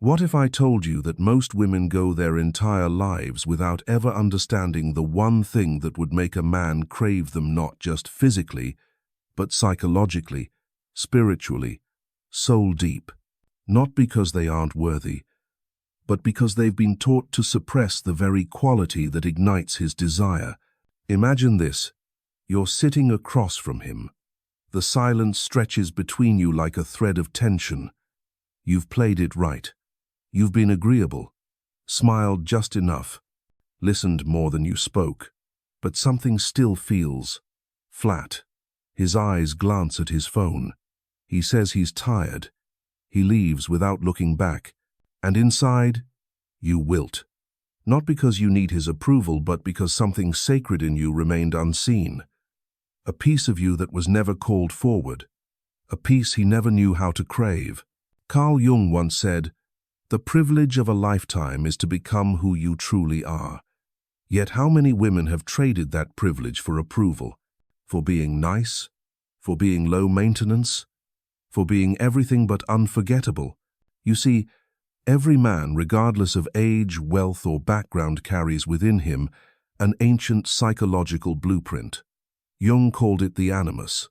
What if I told you that most women go their entire lives without ever understanding the one thing that would make a man crave them, not just physically, but psychologically, spiritually, soul deep? Not because they aren't worthy, but because they've been taught to suppress the very quality that ignites his desire. Imagine this. You're sitting across from him. The silence stretches between you like a thread of tension. You've played it right. You've been agreeable, smiled just enough, listened more than you spoke, but something still feels flat. His eyes glance at his phone. He says he's tired. He leaves without looking back, and inside, you wilt. Not because you need his approval, but because something sacred in you remained unseen. A piece of you that was never called forward. A piece he never knew how to crave. Carl Jung once said, "The privilege of a lifetime is to become who you truly are." Yet how many women have traded that privilege for approval? For being nice? For being low maintenance? For being everything but unforgettable? You see, every man, regardless of age, wealth, or background, carries within him an ancient psychological blueprint. Jung called it the animus,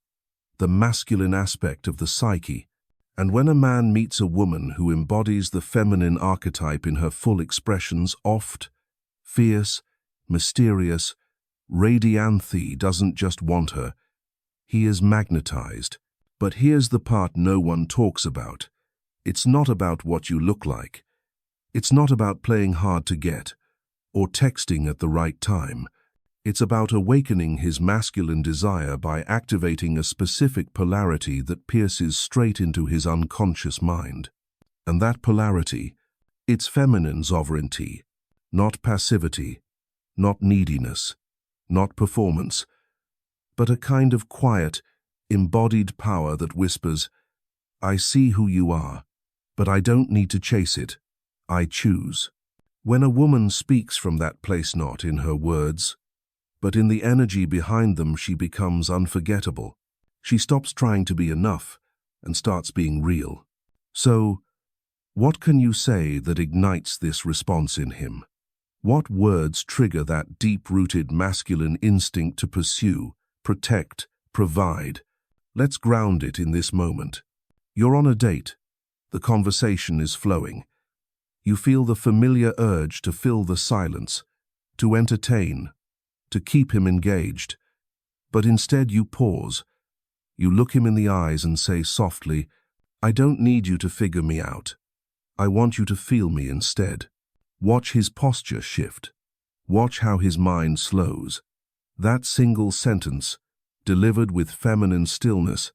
the masculine aspect of the psyche. And when a man meets a woman who embodies the feminine archetype in her full expressions, oft, fierce, mysterious, radianthe doesn't just want her. He is magnetized. But here's the part no one talks about. It's not about what you look like. It's not about playing hard to get or texting at the right time. It's about awakening his masculine desire by activating a specific polarity that pierces straight into his unconscious mind. And that polarity, it's feminine sovereignty, not passivity, not neediness, not performance, but a kind of quiet, embodied power that whispers, "I see who you are, but I don't need to chase it. I choose." When a woman speaks from that place, not in her words, but in the energy behind them, she becomes unforgettable. She stops trying to be enough and starts being real. So, what can you say that ignites this response in him? What words trigger that deep-rooted masculine instinct to pursue, protect, provide? Let's ground it in this moment. You're on a date. The conversation is flowing. You feel the familiar urge to fill the silence, to entertain, to keep him engaged. But instead you pause. You look him in the eyes and say softly, "I don't need you to figure me out. I want you to feel me instead." Watch his posture shift. Watch how his mind slows. That single sentence, delivered with feminine stillness,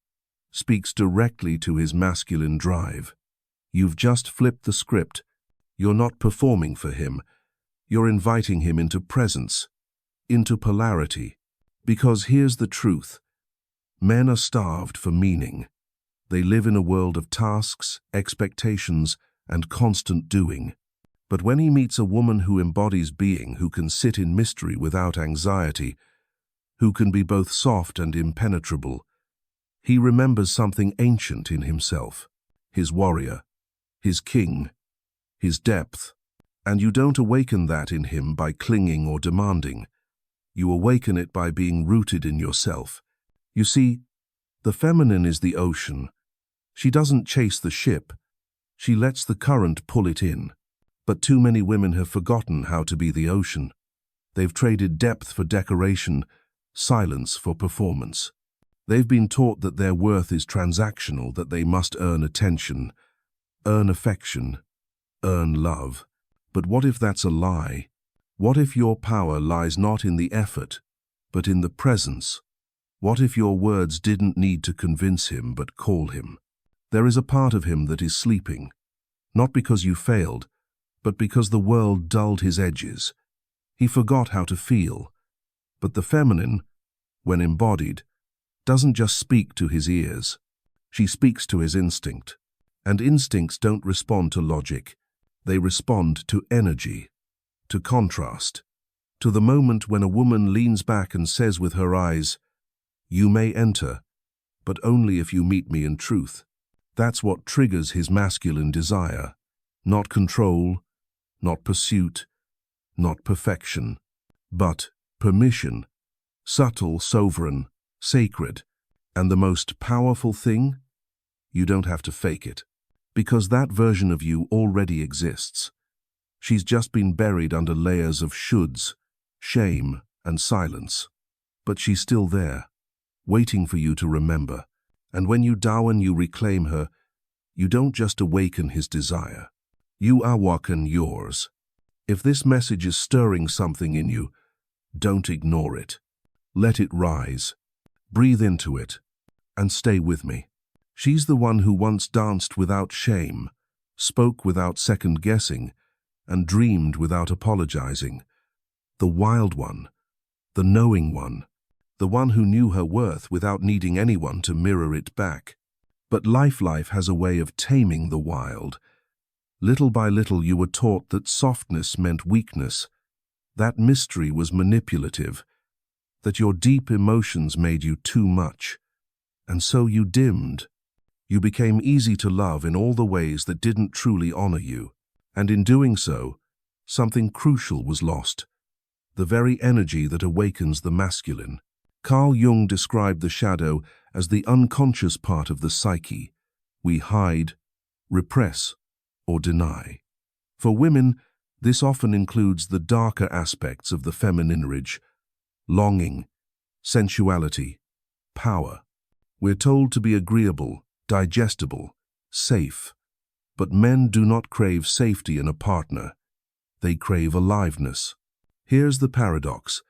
speaks directly to his masculine drive. You've just flipped the script. You're not performing for him. You're inviting him into presence, into polarity. Because here's the truth. Men are starved for meaning. They live in a world of tasks, expectations, and constant doing. But when he meets a woman who embodies being, who can sit in mystery without anxiety, who can be both soft and impenetrable, he remembers something ancient in himself, his warrior, his king, his depth. And you don't awaken that in him by clinging or demanding. You awaken it by being rooted in yourself. You see, the feminine is the ocean. She doesn't chase the ship. She lets the current pull it in. But too many women have forgotten how to be the ocean. They've traded depth for decoration, silence for performance. They've been taught that their worth is transactional, that they must earn attention, earn affection, earn love. But what if that's a lie? What if your power lies not in the effort, but in the presence? What if your words didn't need to convince him, but call him? There is a part of him that is sleeping, not because you failed, but because the world dulled his edges. He forgot how to feel. But the feminine, when embodied, doesn't just speak to his ears. She speaks to his instinct. And instincts don't respond to logic. They respond to energy, to contrast, to the moment when a woman leans back and says with her eyes, "You may enter, but only if you meet me in truth." That's what triggers his masculine desire. Not control, not pursuit, not perfection, but permission, subtle, sovereign, sacred. And the most powerful thing? You don't have to fake it, because that version of you already exists. She's just been buried under layers of shoulds, shame, and silence. But she's still there, waiting for you to remember. And when you awaken, you reclaim her, you don't just awaken his desire. You awaken yours. If this message is stirring something in you, don't ignore it. Let it rise. Breathe into it, and stay with me. She's the one who once danced without shame, spoke without second-guessing, and dreamed without apologizing. The wild one, the knowing one, the one who knew her worth without needing anyone to mirror it back. But life has a way of taming the wild. Little by little you were taught that softness meant weakness, that mystery was manipulative, that your deep emotions made you too much. And so you dimmed. You became easy to love in all the ways that didn't truly honor you. And in doing so, something crucial was lost. The very energy that awakens the masculine. Carl Jung described the shadow as the unconscious part of the psyche. We hide, repress, or deny. For women, this often includes the darker aspects of the feminine urge: longing, sensuality, power. We're told to be agreeable, digestible, safe. But men do not crave safety in a partner. They crave aliveness. Here's the paradox.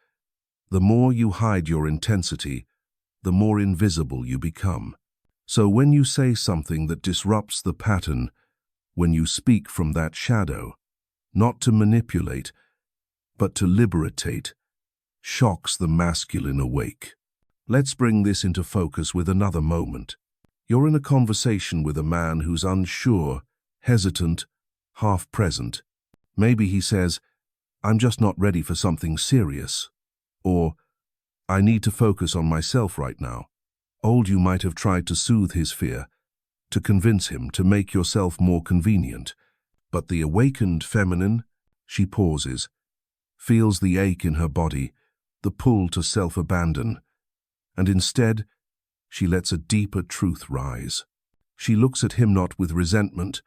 The more you hide your intensity, the more invisible you become. So when you say something that disrupts the pattern, when you speak from that shadow, not to manipulate, but to liberate, shocks the masculine awake. Let's bring this into focus with another moment. You're in a conversation with a man who's unsure, hesitant, half-present. Maybe he says, "I'm just not ready for something serious." Or, "I need to focus on myself right now." You might have tried to soothe his fear, to convince him, to make yourself more convenient. But the awakened feminine, she pauses, feels the ache in her body, the pull to self-abandon, and instead, she lets a deeper truth rise. She looks at him not with resentment,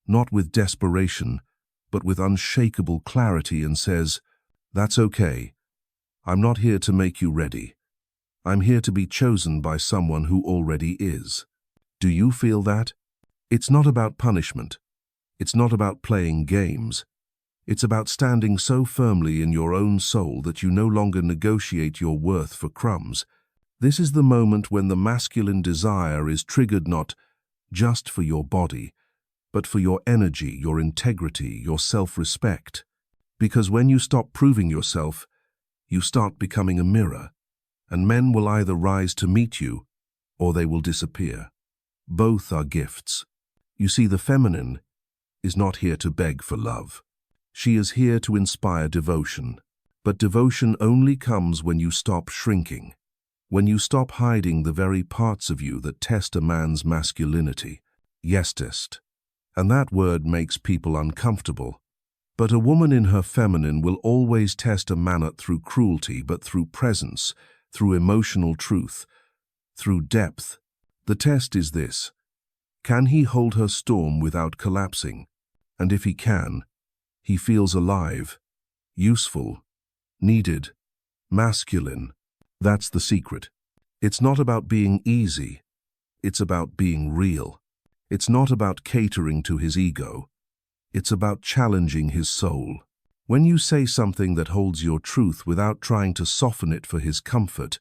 not with desperation, but with unshakable clarity and says, "That's okay. I'm not here to make you ready. I'm here to be chosen by someone who already is." Do you feel that? It's not about punishment. It's not about playing games. It's about standing so firmly in your own soul that you no longer negotiate your worth for crumbs. This is the moment when the masculine desire is triggered not just for your body, but for your energy, your integrity, your self-respect. Because when you stop proving yourself, you start becoming a mirror, and men will either rise to meet you, or they will disappear. Both are gifts. You see, the feminine is not here to beg for love. She is here to inspire devotion. But devotion only comes when you stop shrinking, when you stop hiding the very parts of you that test a man's masculinity. Yes, test. And that word makes people uncomfortable. But a woman in her feminine will always test a man not through cruelty, but through presence, through emotional truth, through depth. The test is this: can he hold her storm without collapsing? And if he can, he feels alive, useful, needed, masculine. That's the secret. It's not about being easy. It's about being real. It's not about catering to his ego. It's about challenging his soul. When you say something that holds your truth without trying to soften it for his comfort,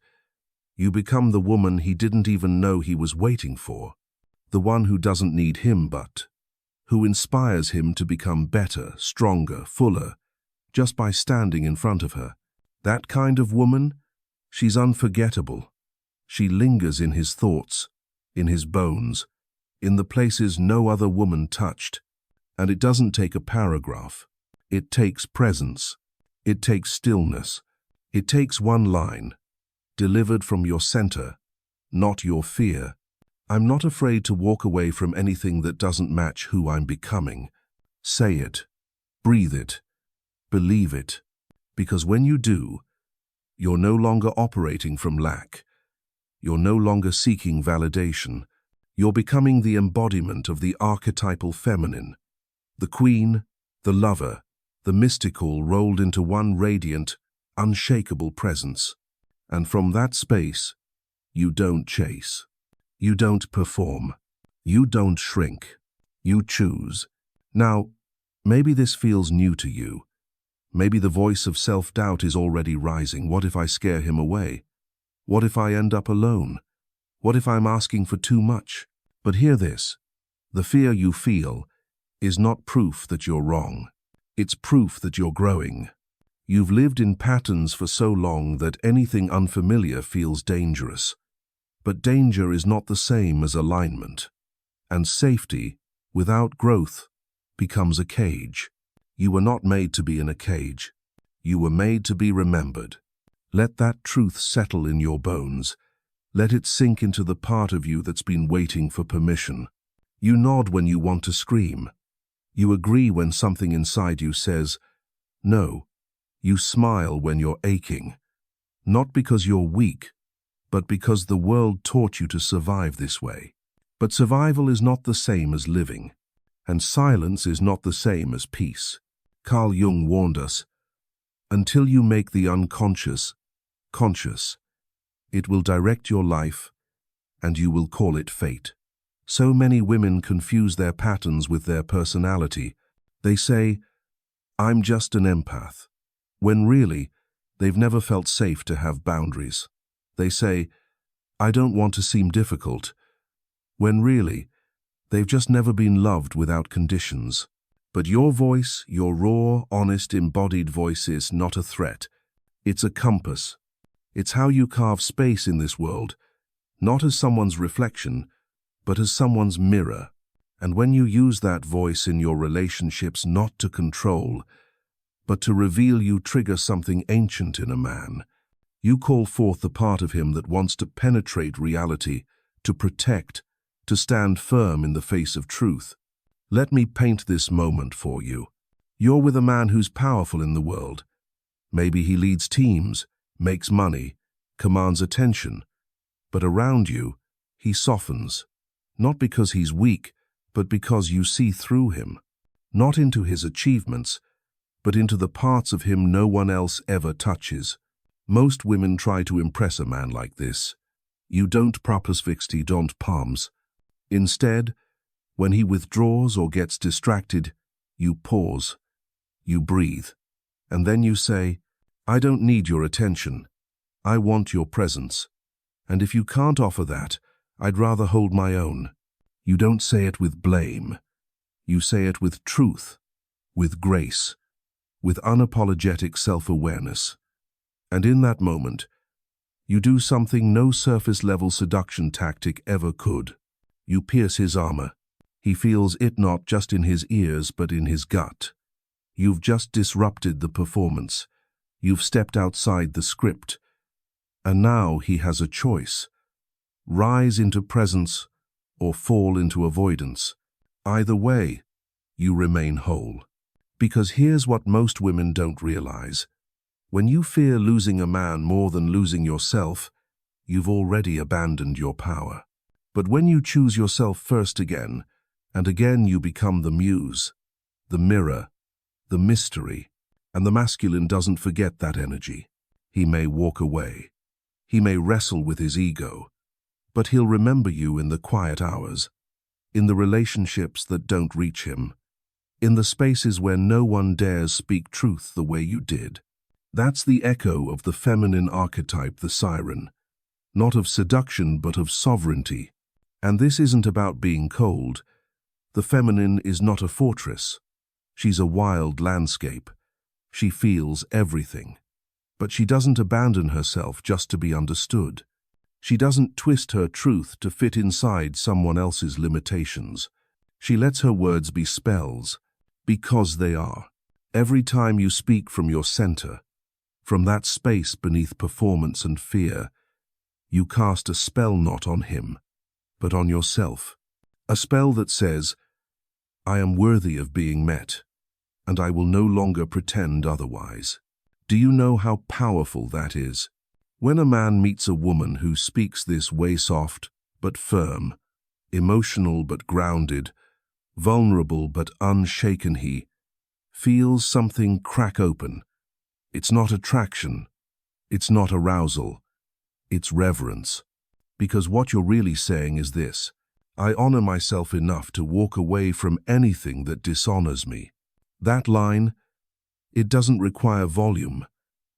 you become the woman he didn't even know he was waiting for. The one who doesn't need him but who inspires him to become better, stronger, fuller, just by standing in front of her. That kind of woman, she's unforgettable. She lingers in his thoughts, in his bones, in the places no other woman touched. And it doesn't take a paragraph. It takes presence. It takes stillness. It takes one line, delivered from your center, not your fear. I'm not afraid to walk away from anything that doesn't match who I'm becoming. Say it, breathe it, believe it, because when you do, you're no longer operating from lack. You're no longer seeking validation. You're becoming the embodiment of the archetypal feminine, the queen, the lover, the mystical rolled into one radiant, unshakable presence. And from that space, you don't chase. You don't perform. You don't shrink. You choose. Now, maybe this feels new to you. Maybe the voice of self-doubt is already rising. What if I scare him away? What if I end up alone? What if I'm asking for too much? But hear this. The fear you feel is not proof that you're wrong. It's proof that you're growing. You've lived in patterns for so long that anything unfamiliar feels dangerous. But danger is not the same as alignment. And safety, without growth, becomes a cage. You were not made to be in a cage. You were made to be remembered. Let that truth settle in your bones. Let it sink into the part of you that's been waiting for permission. You nod when you want to scream. You agree when something inside you says, no. You smile when you're aching. Not because you're weak, but because the world taught you to survive this way. But survival is not the same as living, and silence is not the same as peace. Carl Jung warned us, until you make the unconscious conscious, it will direct your life, and you will call it fate. So many women confuse their patterns with their personality. They say, I'm just an empath, when really, they've never felt safe to have boundaries. They say, I don't want to seem difficult, when really, they've just never been loved without conditions. But your voice, your raw, honest, embodied voice is not a threat. It's a compass. It's how you carve space in this world, not as someone's reflection, but as someone's mirror. And when you use that voice in your relationships not to control, but to reveal, you trigger something ancient in a man. You call forth the part of him that wants to penetrate reality, to protect, to stand firm in the face of truth. Let me paint this moment for you. You're with a man who's powerful in the world. Maybe he leads teams, makes money, commands attention. But around you, he softens. Not because he's weak, but because you see through him. Not into his achievements, but into the parts of him no one else ever touches. Most women try to impress a man like this. You don't purposefully don't palms. Instead, when he withdraws or gets distracted, you pause, you breathe, and then you say, I don't need your attention. I want your presence. And if you can't offer that, I'd rather hold my own. You don't say it with blame. You say it with truth, with grace, with unapologetic self-awareness. And in that moment, you do something no surface-level seduction tactic ever could. You pierce his armor. He feels it not just in his ears, but in his gut. You've just disrupted the performance. You've stepped outside the script. And now he has a choice. Rise into presence or fall into avoidance. Either way, you remain whole. Because here's what most women don't realize. When you fear losing a man more than losing yourself, you've already abandoned your power. But when you choose yourself first again, and again you become the muse, the mirror, the mystery, and the masculine doesn't forget that energy. He may walk away. He may wrestle with his ego, but he'll remember you in the quiet hours, in the relationships that don't reach him, in the spaces where no one dares speak truth the way you did. That's the echo of the feminine archetype, the siren, not of seduction but of sovereignty. And this isn't about being cold. The feminine is not a fortress. She's a wild landscape. She feels everything. But she doesn't abandon herself just to be understood. She doesn't twist her truth to fit inside someone else's limitations. She lets her words be spells, because they are. Every time you speak from your center, from that space beneath performance and fear, you cast a spell not on him, but on yourself. A spell that says, I am worthy of being met, and I will no longer pretend otherwise. Do you know how powerful that is? When a man meets a woman who speaks this way, soft but firm, emotional but grounded, vulnerable but unshaken, he feels something crack open. It's not attraction, it's not arousal, it's reverence. Because what you're really saying is this: I honor myself enough to walk away from anything that dishonors me. That line, it doesn't require volume,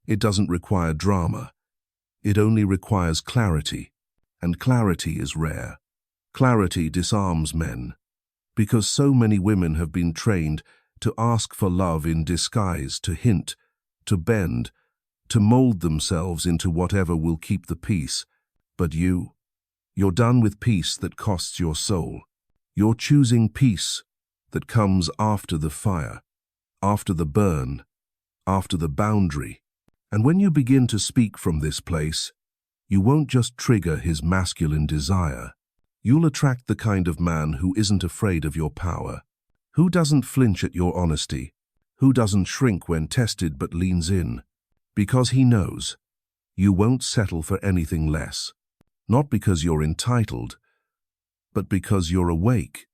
it doesn't require drama. It only requires clarity, and clarity is rare. Clarity disarms men, because so many women have been trained to ask for love in disguise, to hint, to bend, to mold themselves into whatever will keep the peace. But you're done with peace that costs your soul. You're choosing peace that comes after the fire, after the burn, after the boundary. And when you begin to speak from this place, you won't just trigger his masculine desire. You'll attract the kind of man who isn't afraid of your power, who doesn't flinch at your honesty, who doesn't shrink when tested but leans in, because he knows you won't settle for anything less. Not because you're entitled, but because you're awake.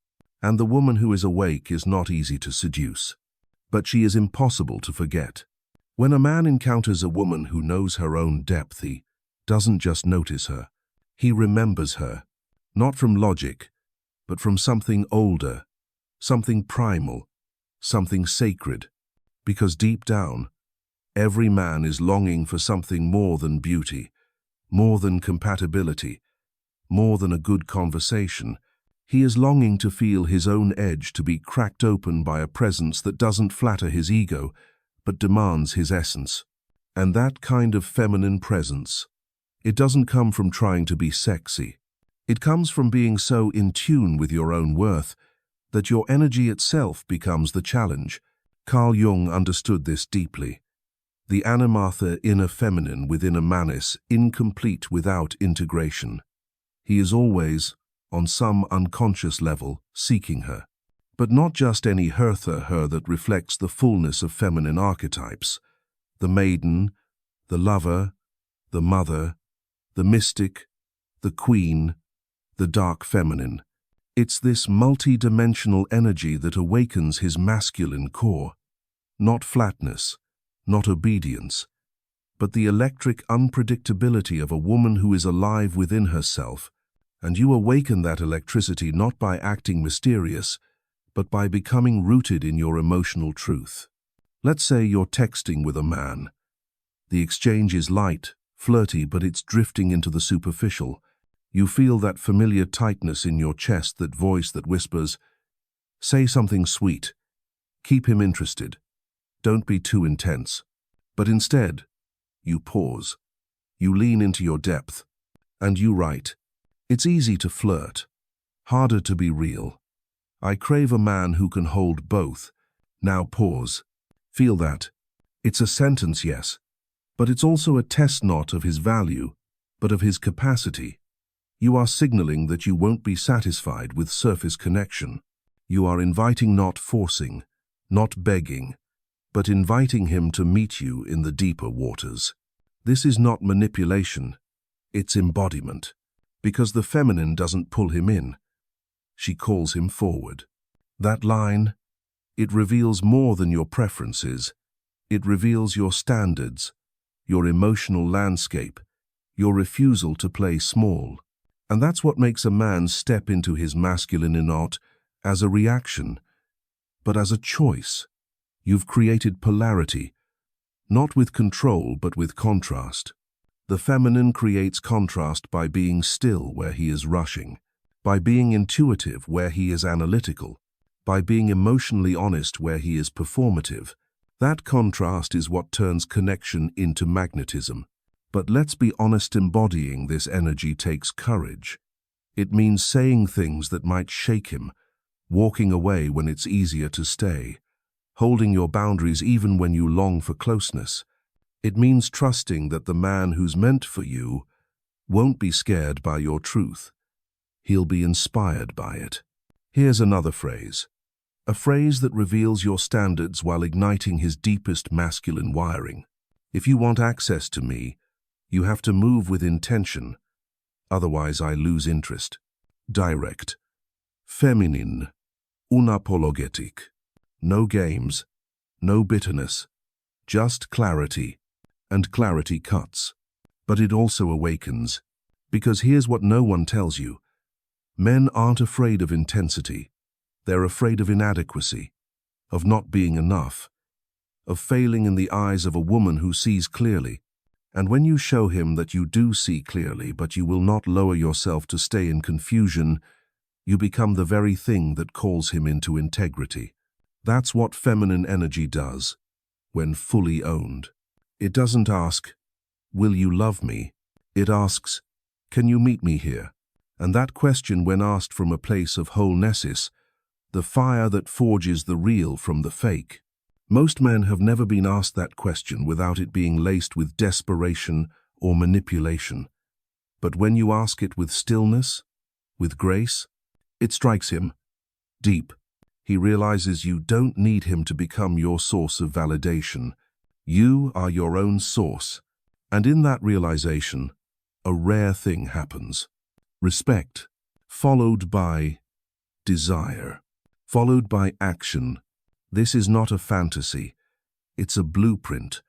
And the woman who is awake is not easy to seduce, but she is impossible to forget. When a man encounters a woman who knows her own depth, he doesn't just notice her, he remembers her, not from logic, but from something older, something primal, something sacred. Because deep down, every man is longing for something more than beauty, more than compatibility, more than a good conversation. He is longing to feel his own edge to be cracked open by a presence that doesn't flatter his ego, but demands his essence. And that kind of feminine presence, it doesn't come from trying to be sexy. It comes from being so in tune with your own worth that your energy itself becomes the challenge. Carl Jung understood this deeply. The animatha inner feminine within a manis, incomplete without integration. He is always, on some unconscious level, seeking her. But not just any her that reflects the fullness of feminine archetypes. The maiden, the lover, the mother, the mystic, the queen, the dark feminine. It's this multi-dimensional energy that awakens his masculine core. Not flatness, not obedience, but the electric unpredictability of a woman who is alive within herself. And you awaken that electricity not by acting mysterious, but by becoming rooted in your emotional truth. Let's say you're texting with a man. The exchange is light, flirty, but it's drifting into the superficial. You feel that familiar tightness in your chest, that voice that whispers, "Say something sweet. Keep him interested. Don't be too intense." But instead, you pause. You lean into your depth, and you write. It's easy to flirt, harder to be real. I crave a man who can hold both. Now pause. Feel that. It's a sentence, yes, but it's also a test not of his value, but of his capacity. You are signaling that you won't be satisfied with surface connection. You are inviting, not forcing, not begging, but inviting him to meet you in the deeper waters. This is not manipulation, it's embodiment. Because the feminine doesn't pull him in, she calls him forward. That line, it reveals more than your preferences. It reveals your standards, your emotional landscape, your refusal to play small. And that's what makes a man step into his masculine not as a reaction, but as a choice. You've created polarity, not with control, but with contrast. The feminine creates contrast by being still where he is rushing, by being intuitive where he is analytical, by being emotionally honest where he is performative. That contrast is what turns connection into magnetism. But let's be honest, embodying this energy takes courage. It means saying things that might shake him, walking away when it's easier to stay, holding your boundaries even when you long for closeness. It means trusting that the man who's meant for you won't be scared by your truth. He'll be inspired by it. Here's another phrase. a phrase that reveals your standards while igniting his deepest masculine wiring. If you want access to me, you have to move with intention, otherwise I lose interest. Direct. Feminine. Unapologetic. No games, no bitterness, just clarity. And clarity cuts. But it also awakens. Because here's what no one tells you. Men aren't afraid of intensity. They're afraid of inadequacy, of not being enough, of failing in the eyes of a woman who sees clearly. And when you show him that you do see clearly, but you will not lower yourself to stay in confusion, you become the very thing that calls him into integrity. That's what feminine energy does, when fully owned. It doesn't ask, "Will you love me?" It asks, "Can you meet me here?" And that question, when asked from a place of wholeness, the fire that forges the real from the fake. Most men have never been asked that question without it being laced with desperation or manipulation. But when you ask it with stillness, with grace, it strikes him deep. He realizes you don't need him to become your source of validation. You are your own source. And in that realization, a rare thing happens. Respect, followed by desire, followed by action. This is not a fantasy. It's a blueprint,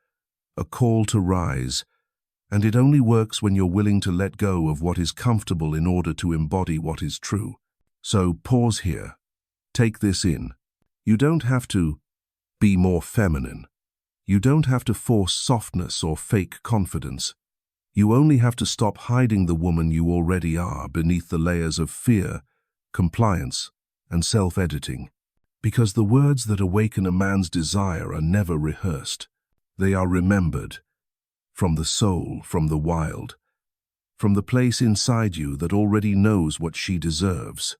a call to rise. And it only works when you're willing to let go of what is comfortable in order to embody what is true. So pause here. Take this in. You don't have to be more feminine. You don't have to force softness or fake confidence. You only have to stop hiding the woman you already are beneath the layers of fear, compliance, and self-editing. Because the words that awaken a man's desire are never rehearsed. They are remembered. From the soul, from the wild. From the place inside you that already knows what she deserves.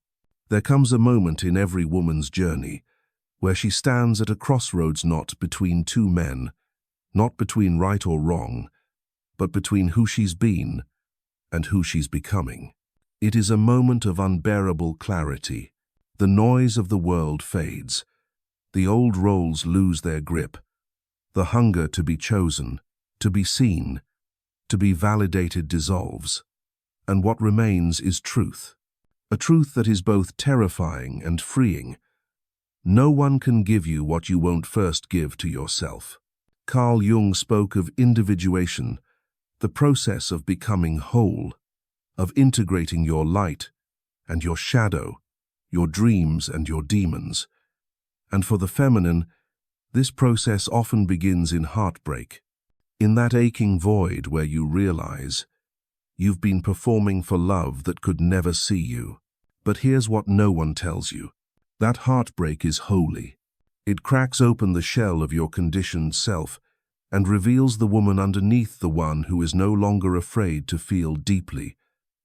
There comes a moment in every woman's journey where she stands at a crossroads, not between two men, not between right or wrong, but between who she's been and who she's becoming. It is a moment of unbearable clarity. The noise of the world fades. The old roles lose their grip. The hunger to be chosen, to be seen, to be validated dissolves. And what remains is truth. A truth that is both terrifying and freeing. No one can give you what you won't first give to yourself. Carl Jung spoke of individuation, the process of becoming whole, of integrating your light and your shadow, your dreams and your demons. And for the feminine, this process often begins in heartbreak, in that aching void where you realize you've been performing for love that could never see you. But here's what no one tells you. That heartbreak is holy. It cracks open the shell of your conditioned self and reveals the woman underneath, the one who is no longer afraid to feel deeply,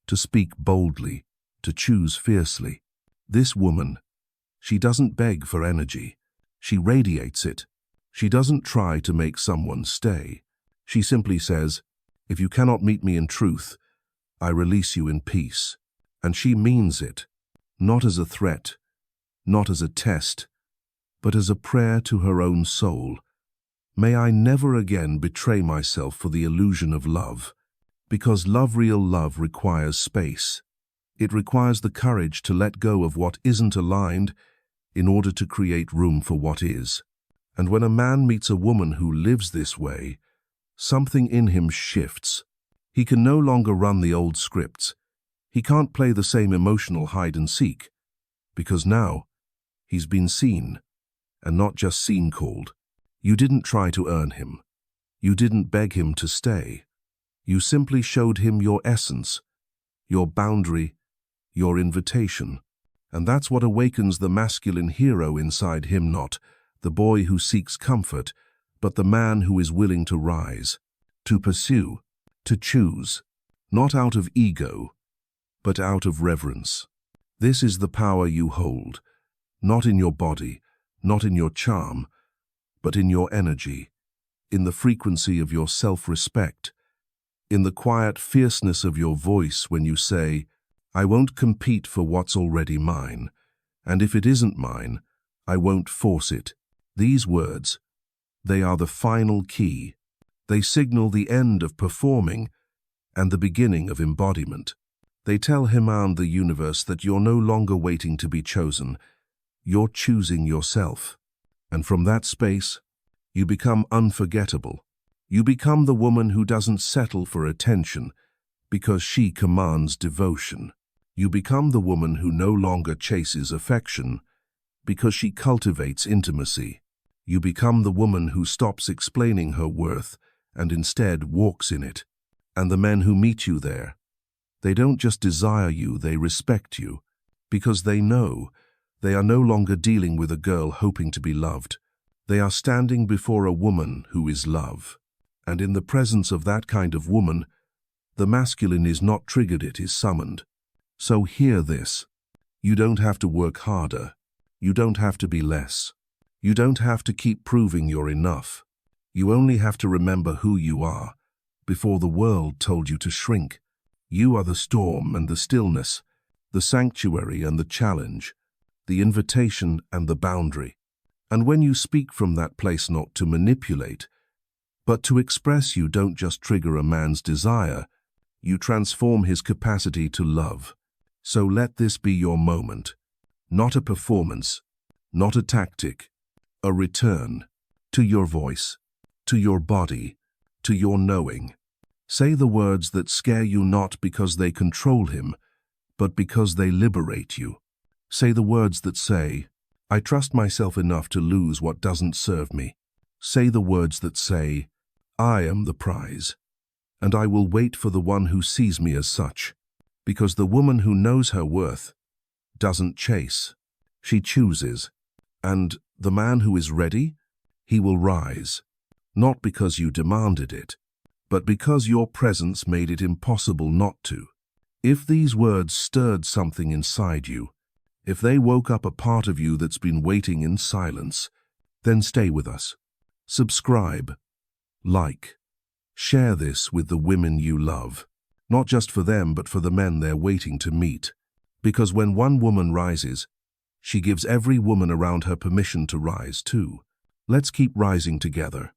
to speak boldly, to choose fiercely. This woman, she doesn't beg for energy. She radiates it. She doesn't try to make someone stay. She simply says, "If you cannot meet me in truth, I release you in peace." And she means it, not as a threat, not as a test, but as a prayer to her own soul. May I never again betray myself for the illusion of love, because real love requires space. It requires the courage to let go of what isn't aligned in order to create room for what is. And when a man meets a woman who lives this way, something in him shifts. He can no longer run the old scripts. He can't play the same emotional hide and seek, because now he's been seen, and not just seen called. You didn't try to earn him. You didn't beg him to stay. You simply showed him your essence, your boundary, your invitation. And that's what awakens the masculine hero inside him, not the boy who seeks comfort, but the man who is willing to rise, to pursue, to choose, not out of ego, but out of reverence. This is the power you hold, not in your body, not in your charm, but in your energy, in the frequency of your self-respect, in the quiet fierceness of your voice when you say, "I won't compete for what's already mine, and if it isn't mine, I won't force it. These words, they are the final key. They signal the end of performing and the beginning of embodiment. They tell him and the universe that you're no longer waiting to be chosen. You're choosing yourself. And from that space, you become unforgettable. You become the woman who doesn't settle for attention because she commands devotion. You become the woman who no longer chases affection because she cultivates intimacy. You become the woman who stops explaining her worth and instead walks in it. And the men who meet you there, they don't just desire you, they respect you, because they know they are no longer dealing with a girl hoping to be loved. They are standing before a woman who is love. And in the presence of that kind of woman, the masculine is not triggered, it is summoned. So hear this. You don't have to work harder. You don't have to be less. You don't have to keep proving you're enough. You only have to remember who you are before the world told you to shrink. You are the storm and the stillness, the sanctuary and the challenge, the invitation and the boundary. And when you speak from that place, not to manipulate, but to express, you don't just trigger a man's desire, you transform his capacity to love. So let this be your moment, not a performance, not a tactic, a return to your voice, to your body, to your knowing. Say the words that scare you not because they control him, but because they liberate you. Say the words that say, I trust myself enough to lose what doesn't serve me. Say the words that say, I am the prize, and I will wait for the one who sees me as such, because the woman who knows her worth doesn't chase, she chooses. And the man who is ready, he will rise, not because you demanded it, but because your presence made it impossible not to. If these words stirred something inside you, if they woke up a part of you that's been waiting in silence, then stay with us. Subscribe, like, share this with the women you love, not just for them but for the men they're waiting to meet. Because when one woman rises, she gives every woman around her permission to rise too. Let's keep rising together.